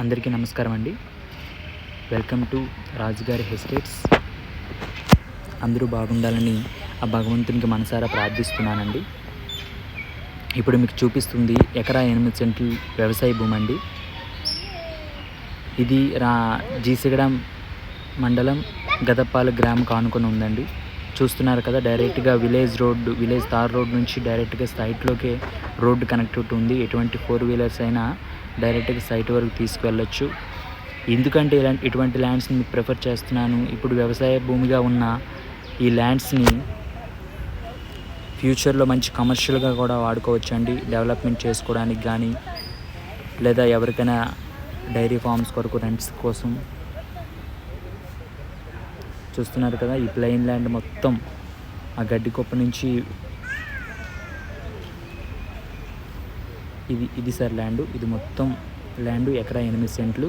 అందరికీ నమస్కారం అండి. వెల్కమ్ టు రాజుగారి ఎస్టేట్స్. అందరూ బాగుండాలని ఆ భగవంతునికి మనసారా ప్రార్థిస్తున్నానండి. ఇప్పుడు మీకు చూపిస్తుంది ఎకరా 8 సెంట్లు వ్యవసాయ భూమి అండి. ఇది జీసిగడం మండలం గదప్పాల గ్రామం కానుకొని ఉందండి. చూస్తున్నారు కదా, డైరెక్ట్గా విలేజ్ తార్ రోడ్ నుంచి డైరెక్ట్గా సైట్లోకే రోడ్డు కనెక్టివిటీ ఉంది. ఎటువంటి 4 వీలర్స్ అయినా డైరెక్ట్గా సైట్ వరకు తీసుకువెళ్ళొచ్చు. ఎందుకంటే ఇటువంటి ల్యాండ్స్ని మీకు ప్రిఫర్ చేస్తున్నాను. ఇప్పుడు వ్యవసాయ భూమిగా ఉన్న ఈ ల్యాండ్స్ని ఫ్యూచర్లో మంచి కమర్షియల్గా కూడా వాడుకోవచ్చు అండి. డెవలప్మెంట్ చేసుకోవడానికి కానీ, లేదా ఎవరికైనా డైరీ ఫార్మ్స్ కొరకు రెంట్స్ కోసం. చూస్తున్నారు కదా, ఈ ప్లెయిన్ ల్యాండ్ మొత్తం ఆ గడ్డి కుప్ప నుంచి ఇది సార్ ల్యాండ్. ఇది మొత్తం ల్యాండ్ ఎకరా 8 సెంట్లు.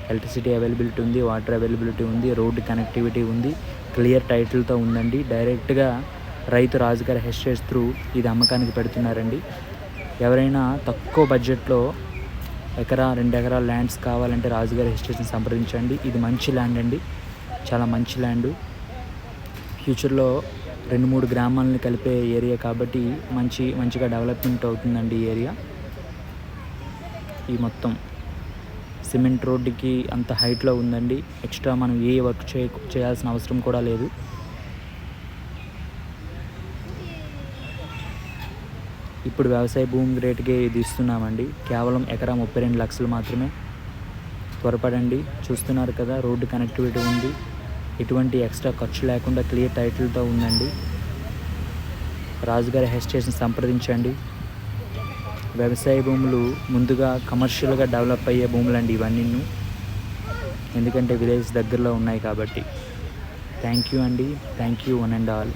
ఎలక్ట్రిసిటీ అవైలబిలిటీ ఉంది, వాటర్ అవైలబిలిటీ ఉంది, రోడ్డు కనెక్టివిటీ ఉంది, క్లియర్ టైటిల్తో ఉందండి. డైరెక్ట్గా రైతు రాజుగారి ఎస్టేట్స్ త్రూ ఇది అమ్మకానికి పెడుతున్నారండి. ఎవరైనా తక్కువ బడ్జెట్లో ఎకరా 2 ఎకరాల ల్యాండ్స్ కావాలంటే రాజుగారి ఎస్టేట్స్ని సంప్రదించండి. ఇది మంచి ల్యాండ్ అండి, చాలా మంచి ల్యాండ్. ఫ్యూచర్లో 2-3 గ్రామాలని కలిపే ఏరియా కాబట్టి మంచిగా డెవలప్మెంట్ అవుతుందండి ఈ ఏరియా. ఈ మొత్తం సిమెంట్ రోడ్డుకి అంత హైట్లో ఉందండి. ఎక్స్ట్రా మనం ఏ వర్క్ చేయాల్సిన అవసరం కూడా లేదు. ఇప్పుడు వ్యవసాయ భూమి రేటుకే ఇది ఇస్తున్నామండి. కేవలం ఎకరా 32 లక్షలు మాత్రమే. త్వరపడండి. చూస్తున్నారు కదా, రోడ్డు కనెక్టివిటీ ఉంది, ఎటువంటి ఎక్స్ట్రా ఖర్చు లేకుండా క్లియర్ టైటిల్తో ఉందండి. రాజుగారి ఎస్టేట్స్ని సంప్రదించండి. వ్యవసాయ భూములు ముందుగా కమర్షియల్గా డెవలప్ అయ్యే భూములండి ఇవన్నీ, ఎందుకంటే విలేజ్ దగ్గరలో ఉన్నాయి కాబట్టి. థ్యాంక్ యూ అండి. Thank you one and all.